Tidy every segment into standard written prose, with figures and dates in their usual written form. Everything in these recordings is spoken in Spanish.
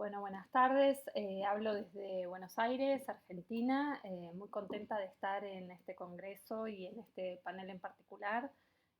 Bueno, buenas tardes. Hablo desde Buenos Aires, Argentina. Muy contenta de estar en este congreso y en este panel en particular,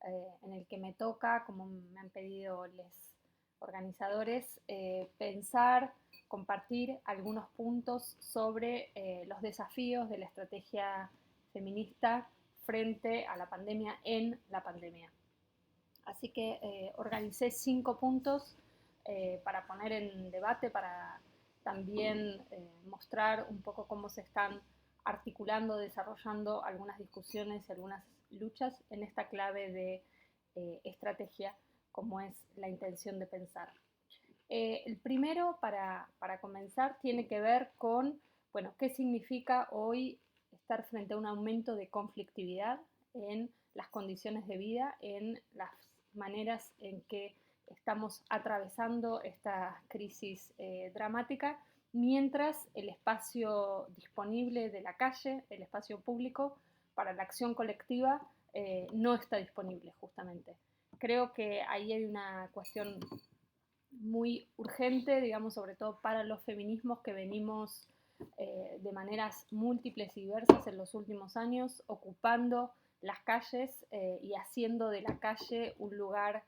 en el que me toca, como me han pedido los organizadores, pensar, compartir algunos puntos sobre los desafíos de la estrategia feminista frente a la pandemia en la pandemia. Así que organicé 5 puntos para poner en debate, para también mostrar un poco cómo se están articulando, desarrollando algunas discusiones y algunas luchas en esta clave de estrategia, como es la intención de pensar. El primero, para comenzar, tiene que ver con, bueno, qué significa hoy estar frente a un aumento de conflictividad en las condiciones de vida, en las maneras en que estamos atravesando esta crisis dramática, mientras el espacio disponible de la calle, el espacio público para la acción colectiva, no está disponible justamente. Creo que ahí hay una cuestión muy urgente, digamos, sobre todo para los feminismos que venimos de maneras múltiples y diversas en los últimos años, ocupando las calles y haciendo de la calle un lugar,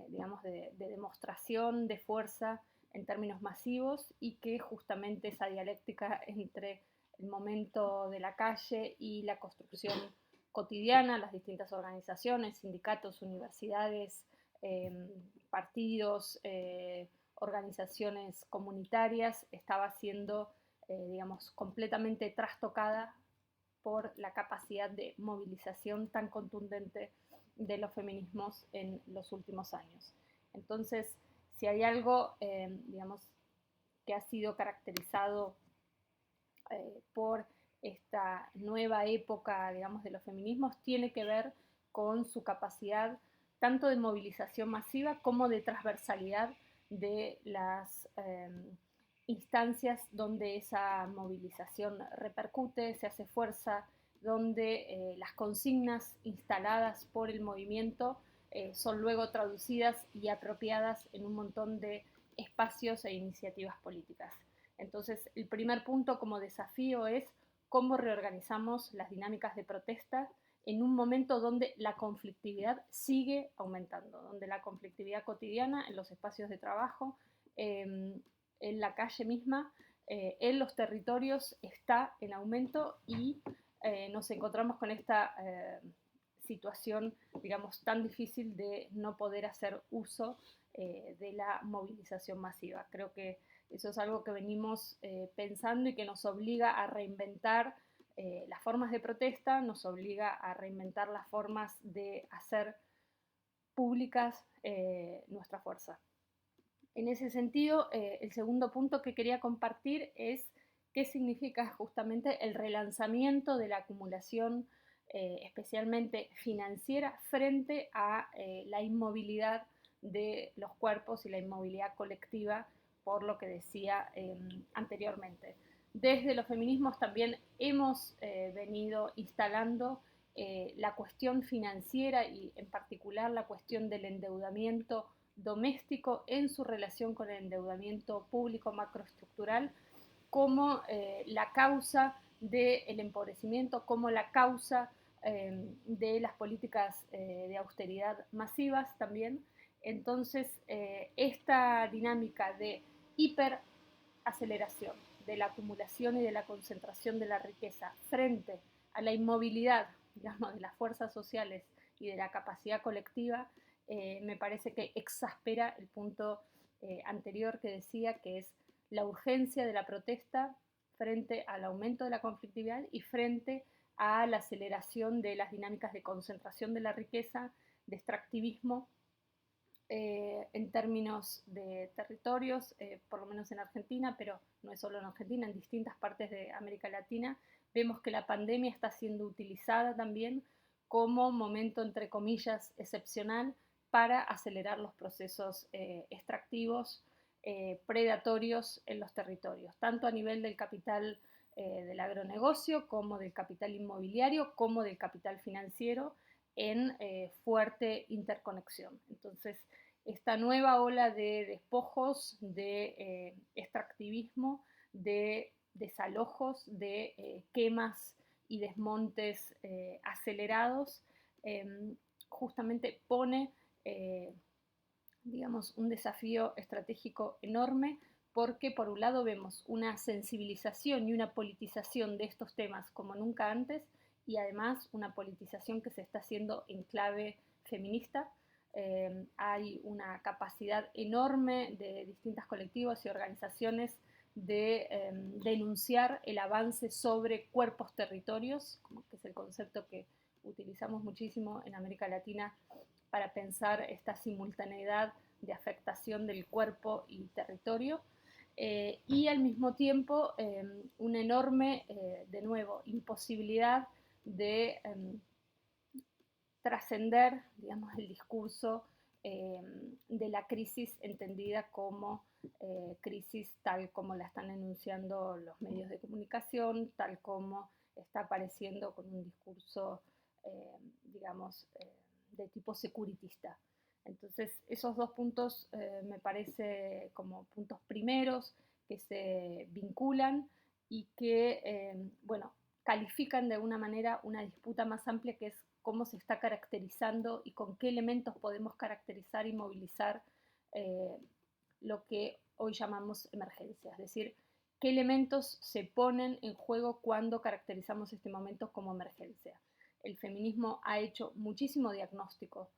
digamos, de demostración de fuerza en términos masivos, y que justamente esa dialéctica entre el momento de la calle y la construcción cotidiana, las distintas organizaciones, sindicatos, universidades, eh, partidos, organizaciones comunitarias, estaba siendo, digamos, completamente trastocada por la capacidad de movilización tan contundente de los feminismos en los últimos años. Entonces, si hay algo, digamos, que ha sido caracterizado por esta nueva época, digamos, de los feminismos, tiene que ver con su capacidad tanto de movilización masiva como de transversalidad de las instancias donde esa movilización repercute, se hace fuerza, donde las consignas instaladas por el movimiento son luego traducidas y apropiadas en un montón de espacios e iniciativas políticas. Entonces, el primer punto como desafío es cómo reorganizamos las dinámicas de protesta en un momento donde la conflictividad sigue aumentando, donde la conflictividad cotidiana en los espacios de trabajo, en la calle misma, en los territorios está en aumento, y nos encontramos con esta situación, digamos, tan difícil de no poder hacer uso de la movilización masiva. Creo que eso es algo que venimos pensando y que nos obliga a reinventar las formas de protesta, nos obliga a reinventar las formas de hacer públicas nuestra fuerza. En ese sentido, el segundo punto que quería compartir es qué significa justamente el relanzamiento de la acumulación, especialmente financiera, frente a la inmovilidad de los cuerpos y la inmovilidad colectiva, por lo que decía anteriormente. Desde los feminismos también hemos venido instalando la cuestión financiera y en particular la cuestión del endeudamiento doméstico en su relación con el endeudamiento público macroestructural como la causa del empobrecimiento, como la causa de las políticas de austeridad masivas también. Entonces, esta dinámica de hiperaceleración de la acumulación y de la concentración de la riqueza frente a la inmovilidad, digamos, de las fuerzas sociales y de la capacidad colectiva, me parece que exaspera el punto anterior que decía, que es la urgencia de la protesta frente al aumento de la conflictividad y frente a la aceleración de las dinámicas de concentración de la riqueza, de extractivismo en términos de territorios, por lo menos en Argentina, pero no es solo en Argentina, en distintas partes de América Latina. Vemos que la pandemia está siendo utilizada también como momento, entre comillas, excepcional para acelerar los procesos extractivos, predatorios en los territorios, tanto a nivel del capital del agronegocio, como del capital inmobiliario, como del capital financiero, en fuerte interconexión. Entonces, esta nueva ola de despojos, de extractivismo, de desalojos, de quemas y desmontes acelerados, justamente pone, digamos, un desafío estratégico enorme, porque por un lado vemos una sensibilización y una politización de estos temas como nunca antes, y además una politización que se está haciendo en clave feminista. Hay una capacidad enorme de distintos colectivos y organizaciones de denunciar el avance sobre cuerpos territorios, que es el concepto que utilizamos muchísimo en América Latina para pensar esta simultaneidad de afectación del cuerpo y territorio, y al mismo tiempo una enorme, de nuevo, imposibilidad de trascender, digamos, el discurso de la crisis entendida como crisis tal como la están enunciando los medios de comunicación, tal como está apareciendo con un discurso, digamos, de tipo securitista. Entonces, esos dos puntos me parece como puntos primeros que se vinculan y que, bueno, califican de alguna manera una disputa más amplia, que es cómo se está caracterizando y con qué elementos podemos caracterizar y movilizar lo que hoy llamamos emergencia, es decir, qué elementos se ponen en juego cuando caracterizamos este momento como emergencia. El feminismo ha hecho muchísimo diagnóstico,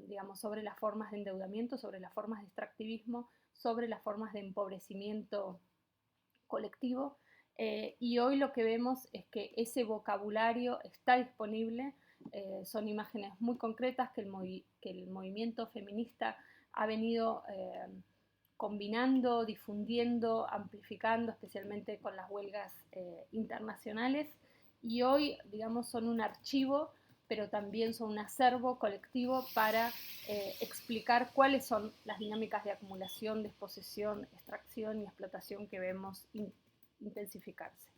digamos, sobre las formas de endeudamiento, sobre las formas de extractivismo, sobre las formas de empobrecimiento colectivo, y hoy lo que vemos es que ese vocabulario está disponible, son imágenes muy concretas que el movimiento feminista ha venido combinando, difundiendo, amplificando, especialmente con las huelgas internacionales, y hoy, digamos, son un archivo, pero también son un acervo colectivo para explicar cuáles son las dinámicas de acumulación, desposesión, extracción y explotación que vemos intensificarse.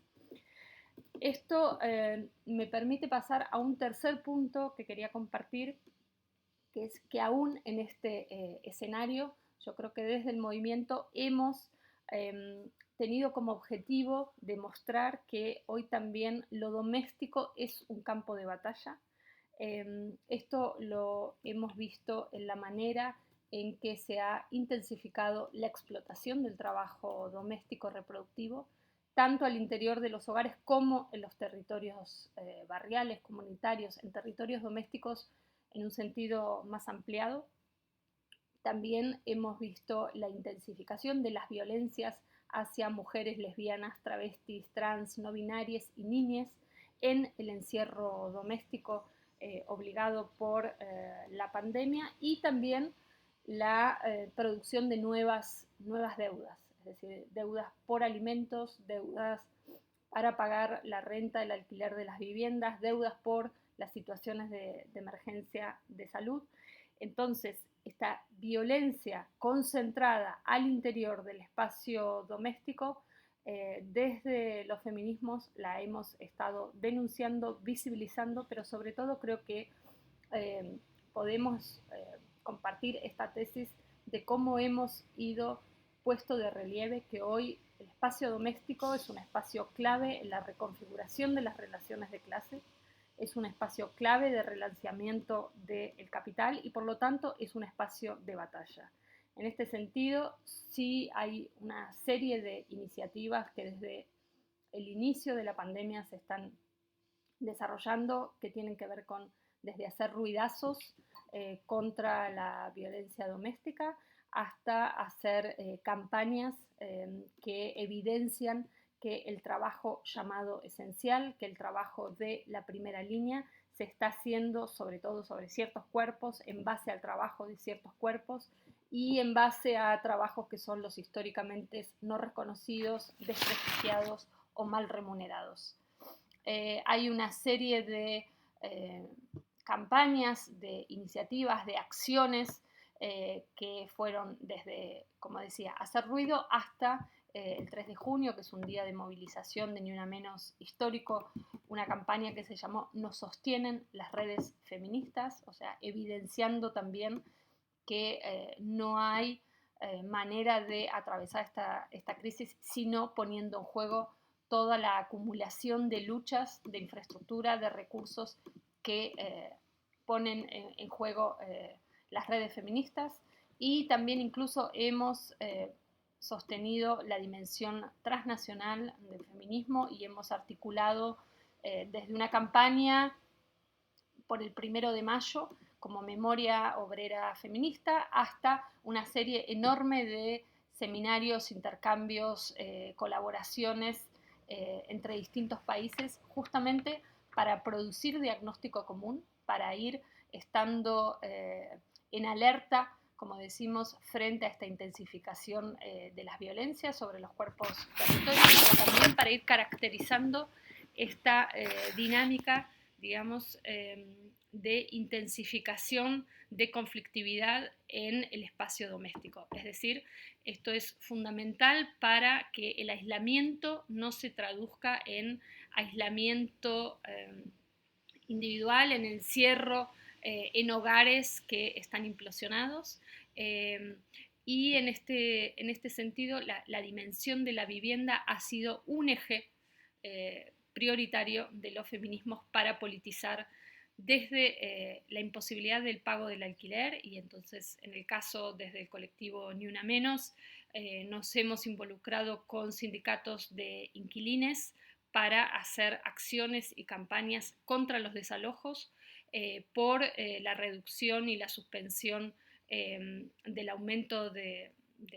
Esto me permite pasar a un tercer punto que quería compartir, que es que aún en este escenario, yo creo que desde el movimiento hemos tenido como objetivo demostrar que hoy también lo doméstico es un campo de batalla. Esto lo hemos visto en la manera en que se ha intensificado la explotación del trabajo doméstico reproductivo, tanto al interior de los hogares como en los territorios barriales, comunitarios, en territorios domésticos en un sentido más ampliado. También hemos visto la intensificación de las violencias hacia mujeres lesbianas, travestis, trans, no binarias y niñas en el encierro doméstico obligado por la pandemia, y también la producción de nuevas deudas, es decir, deudas por alimentos, deudas para pagar la renta, el alquiler de las viviendas, deudas por las situaciones de emergencia de salud. Entonces, esta violencia concentrada al interior del espacio doméstico, desde los feminismos la hemos estado denunciando, visibilizando, pero sobre todo creo que podemos compartir esta tesis de cómo hemos ido puesto de relieve que hoy el espacio doméstico es un espacio clave en la reconfiguración de las relaciones de clase, es un espacio clave de relanceamiento del capital y por lo tanto es un espacio de batalla. En este sentido, sí hay una serie de iniciativas que desde el inicio de la pandemia se están desarrollando, que tienen que ver con desde hacer ruidazos contra la violencia doméstica hasta hacer campañas que evidencian que el trabajo llamado esencial, que el trabajo de la primera línea se está haciendo sobre todo sobre ciertos cuerpos, en base al trabajo de ciertos cuerpos y en base a trabajos que son los históricamente no reconocidos, desprestigiados o mal remunerados. Hay una serie de campañas, de iniciativas, de acciones que fueron desde, como decía, hacer ruido hasta el 3 de junio, que es un día de movilización de Ni Una Menos histórico, una campaña que se llamó Nos sostienen las redes feministas, o sea, evidenciando también que no hay manera de atravesar esta crisis sino poniendo en juego toda la acumulación de luchas, de infraestructura, de recursos que ponen en juego las redes feministas, y también incluso hemos sostenido la dimensión transnacional del feminismo y hemos articulado desde una campaña por el 1 de mayo como memoria obrera feminista hasta una serie enorme de seminarios, intercambios, colaboraciones entre distintos países, justamente para producir diagnóstico común, para ir estando en alerta, como decimos, frente a esta intensificación de las violencias sobre los cuerpos territorios, pero también para ir caracterizando esta dinámica, digamos, de intensificación de conflictividad en el espacio doméstico. Es decir, esto es fundamental para que el aislamiento no se traduzca en aislamiento individual, en encierro en hogares que están implosionados. Y en este sentido, la dimensión de la vivienda ha sido un eje prioritario de los feminismos para politizar desde la imposibilidad del pago del alquiler, y entonces en el caso desde el colectivo Ni Una Menos nos hemos involucrado con sindicatos de inquilines para hacer acciones y campañas contra los desalojos por la reducción y la suspensión del aumento de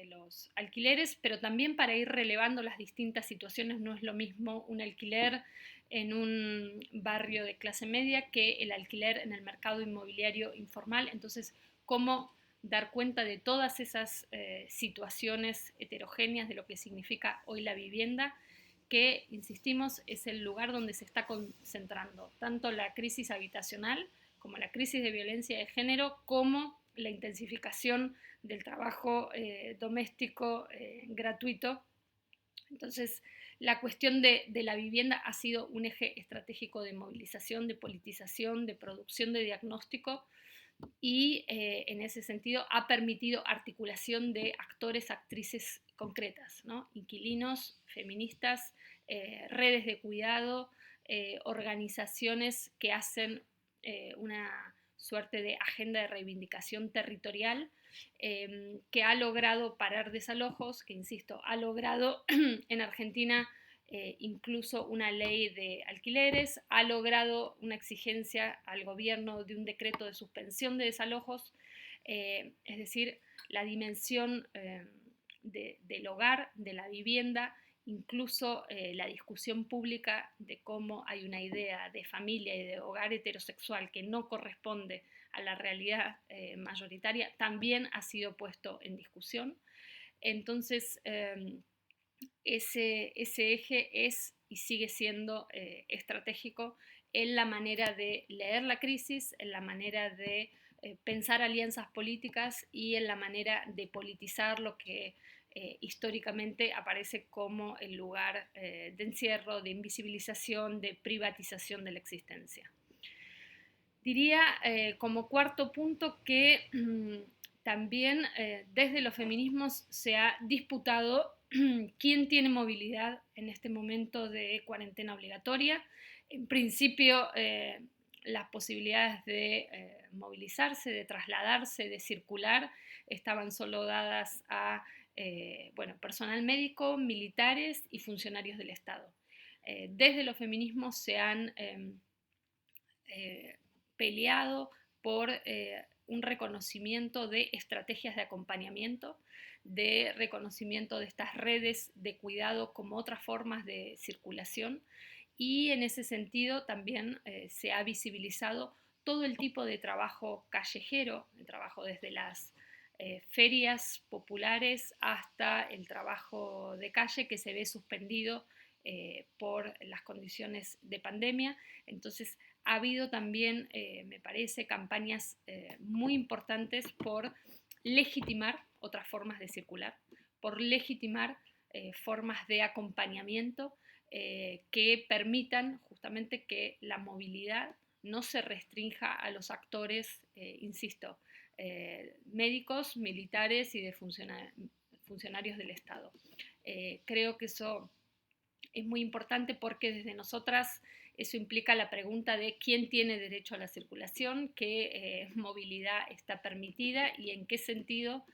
los alquileres, pero también para ir relevando las distintas situaciones. No es lo mismo un alquiler en un barrio de clase media que el alquiler en el mercado inmobiliario informal. Entonces, ¿cómo dar cuenta de todas esas situaciones heterogéneas de lo que significa hoy la vivienda, que, insistimos, es el lugar donde se está concentrando tanto la crisis habitacional como la crisis de violencia de género, como la intensificación del trabajo doméstico gratuito? Entonces, la cuestión de la vivienda ha sido un eje estratégico de movilización, de politización, de producción de diagnóstico, y en ese sentido ha permitido articulación de actores, actrices concretas, ¿no? Inquilinos, feministas, redes de cuidado, organizaciones que hacen una suerte de agenda de reivindicación territorial que ha logrado parar desalojos, que, insisto, ha logrado en Argentina incluso una ley de alquileres, ha logrado una exigencia al gobierno de un decreto de suspensión de desalojos, es decir, la dimensión del hogar, de la vivienda, incluso la discusión pública de cómo hay una idea de familia y de hogar heterosexual que no corresponde a la realidad mayoritaria, también ha sido puesto en discusión. Entonces, ese eje es y sigue siendo estratégico en la manera de leer la crisis, en la manera de pensar alianzas políticas y en la manera de politizar lo que históricamente aparece como el lugar de encierro, de invisibilización, de privatización de la existencia. Diría como cuarto punto que también desde los feminismos se ha disputado quién tiene movilidad en este momento de cuarentena obligatoria. En principio, las posibilidades de movilizarse, de trasladarse, de circular, estaban solo dadas a personal médico, militares y funcionarios del Estado. Desde los feminismos se han peleado por un reconocimiento de estrategias de acompañamiento, de reconocimiento de estas redes de cuidado como otras formas de circulación, y en ese sentido también se ha visibilizado todo el tipo de trabajo callejero, el trabajo desde las ferias populares hasta el trabajo de calle que se ve suspendido por las condiciones de pandemia. Entonces, ha habido también, me parece, campañas muy importantes por legitimar otras formas de circular, por legitimar formas de acompañamiento que permitan justamente que la movilidad no se restrinja a los actores, insisto, médicos, militares y de funcionarios del Estado. Creo que eso es muy importante porque desde nosotras eso implica la pregunta de quién tiene derecho a la circulación, qué movilidad está permitida y en qué sentido,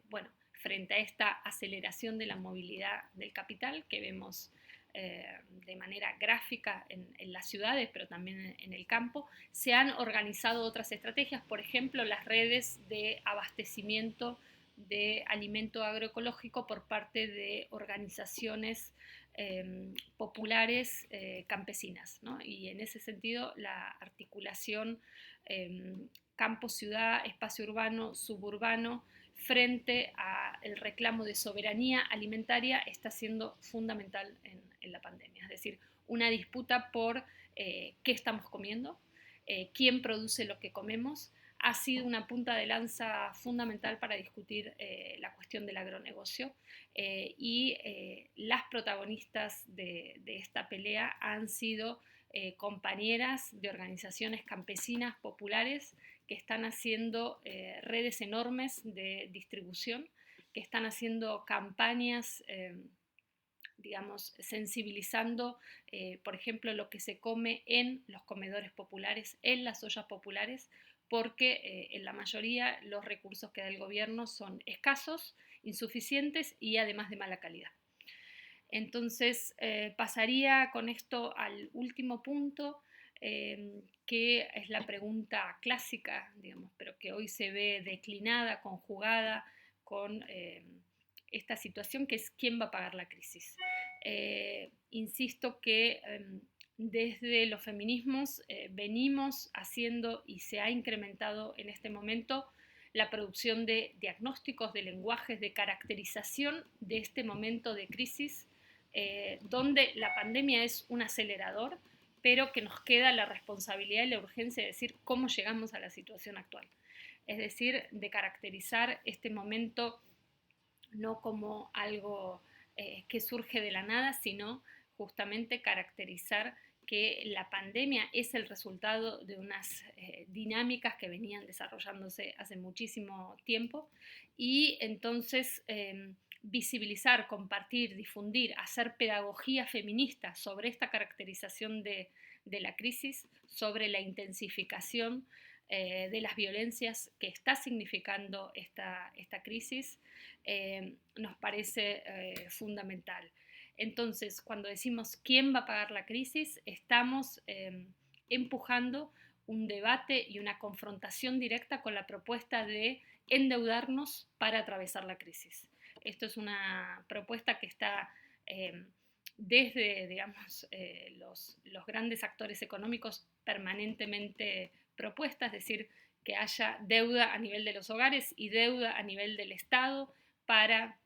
bueno, frente a esta aceleración de la movilidad del capital que vemos de manera gráfica en las ciudades, pero también en el campo, se han organizado otras estrategias, por ejemplo, las redes de abastecimiento de alimento agroecológico por parte de organizaciones populares campesinas, ¿no? Y en ese sentido la articulación campo-ciudad, espacio urbano, suburbano, frente al reclamo de soberanía alimentaria está siendo fundamental en la pandemia. Es decir, una disputa por qué estamos comiendo, quién produce lo que comemos, ha sido una punta de lanza fundamental para discutir la cuestión del agronegocio y las protagonistas de esta pelea han sido compañeras de organizaciones campesinas populares que están haciendo redes enormes de distribución, que están haciendo campañas digamos, sensibilizando, por ejemplo, lo que se come en los comedores populares, en las ollas populares, porque en la mayoría los recursos que da el gobierno son escasos, insuficientes y además de mala calidad. Entonces, pasaría con esto al último punto, que es la pregunta clásica, digamos, pero que hoy se ve declinada, conjugada con esta situación, que es quién va a pagar la crisis. Insisto que desde los feminismos venimos haciendo y se ha incrementado en este momento la producción de diagnósticos, de lenguajes, de caracterización de este momento de crisis, donde la pandemia es un acelerador, pero que nos queda la responsabilidad y la urgencia de decir cómo llegamos a la situación actual. Es decir, de caracterizar este momento no como algo que surge de la nada, sino justamente caracterizar que la pandemia es el resultado de unas dinámicas que venían desarrollándose hace muchísimo tiempo y entonces visibilizar, compartir, difundir, hacer pedagogía feminista sobre esta caracterización de la crisis, sobre la intensificación de las violencias que está significando esta crisis, nos parece fundamental. Entonces, cuando decimos quién va a pagar la crisis, estamos empujando un debate y una confrontación directa con la propuesta de endeudarnos para atravesar la crisis. Esto es una propuesta que está desde, digamos, los grandes actores económicos permanentemente propuesta, es decir, que haya deuda a nivel de los hogares y deuda a nivel del Estado para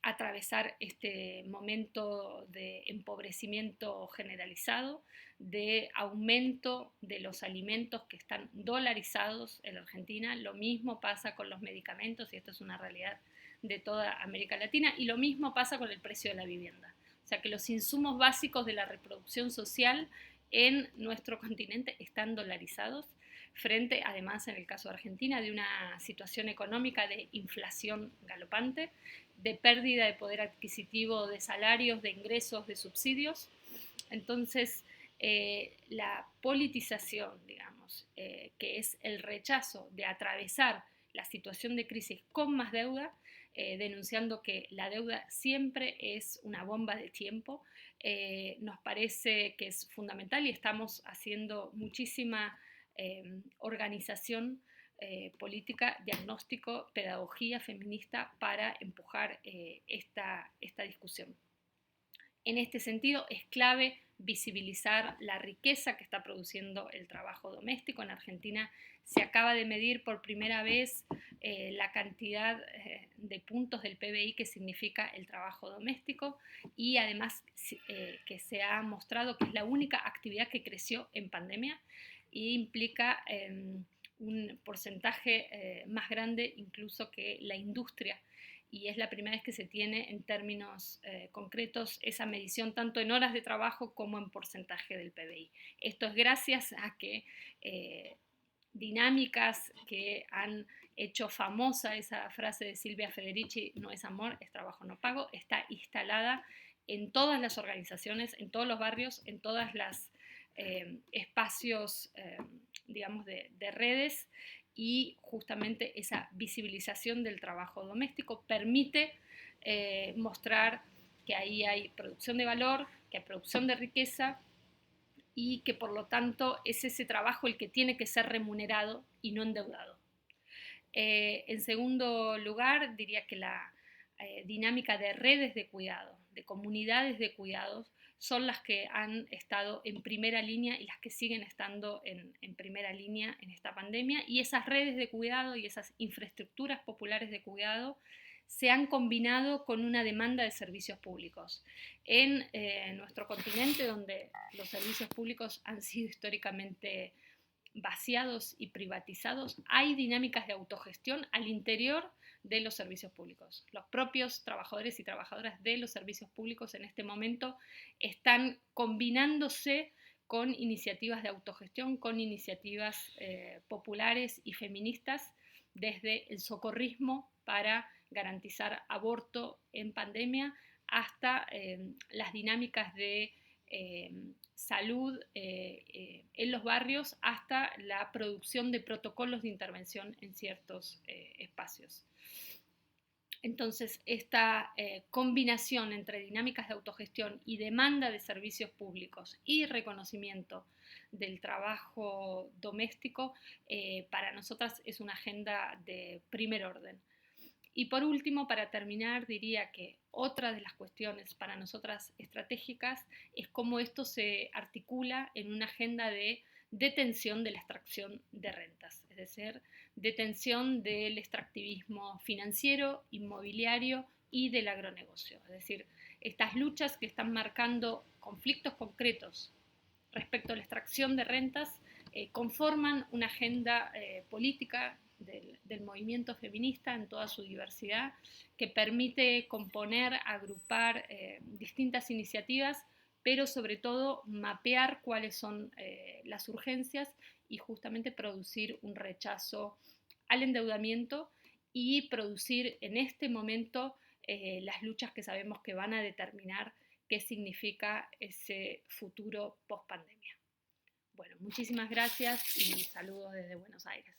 atravesar este momento de empobrecimiento generalizado, de aumento de los alimentos que están dolarizados en Argentina. Lo mismo pasa con los medicamentos y esto es una realidad de toda América Latina y lo mismo pasa con el precio de la vivienda. O sea que los insumos básicos de la reproducción social en nuestro continente están dolarizados frente, además, en el caso de Argentina, de una situación económica de inflación galopante, de pérdida de poder adquisitivo de salarios, de ingresos, de subsidios. Entonces, la politización, digamos, que es el rechazo de atravesar la situación de crisis con más deuda, denunciando que la deuda siempre es una bomba de tiempo, nos parece que es fundamental y estamos haciendo muchísima organización política, diagnóstico, pedagogía feminista para empujar esta discusión. En este sentido, es clave visibilizar la riqueza que está produciendo el trabajo doméstico. En Argentina se acaba de medir por primera vez la cantidad de puntos del PBI que significa el trabajo doméstico y además que se ha mostrado que es la única actividad que creció en pandemia e implica un porcentaje más grande incluso que la industria. Y es la primera vez que se tiene en términos concretos esa medición tanto en horas de trabajo como en porcentaje del PBI. Esto es gracias a que dinámicas que han hecho famosa esa frase de Silvia Federici: no es amor, es trabajo no pago, está instalada en todas las organizaciones, en todos los barrios, en todas las espacios, digamos, de redes, y justamente esa visibilización del trabajo doméstico permite mostrar que ahí hay producción de valor, que hay producción de riqueza, y que por lo tanto es ese trabajo el que tiene que ser remunerado y no endeudado. En segundo lugar, diría que la dinámica de redes de cuidado, de comunidades de cuidados, son las que han estado en primera línea y las que siguen estando en primera línea en esta pandemia. Y esas redes de cuidado y esas infraestructuras populares de cuidado se han combinado con una demanda de servicios públicos. En nuestro continente, donde los servicios públicos han sido históricamente vaciados y privatizados, hay dinámicas de autogestión al interior de los servicios públicos. Los propios trabajadores y trabajadoras de los servicios públicos en este momento están combinándose con iniciativas de autogestión, con iniciativas populares y feministas, desde el socorrismo para garantizar aborto en pandemia hasta las dinámicas de salud en los barrios, hasta la producción de protocolos de intervención en ciertos espacios. Entonces, esta combinación entre dinámicas de autogestión y demanda de servicios públicos y reconocimiento del trabajo doméstico, para nosotras es una agenda de primer orden. Y por último, para terminar, diría que otra de las cuestiones para nosotras estratégicas es cómo esto se articula en una agenda de detención de la extracción de rentas, es decir, detención del extractivismo financiero, inmobiliario y del agronegocio. Es decir, estas luchas que están marcando conflictos concretos respecto a la extracción de rentas conforman una agenda política del movimiento feminista en toda su diversidad, que permite componer, agrupar distintas iniciativas, pero sobre todo mapear cuáles son las urgencias y justamente producir un rechazo al endeudamiento y producir en este momento las luchas que sabemos que van a determinar qué significa ese futuro post pandemia. Bueno, muchísimas gracias y saludos desde Buenos Aires.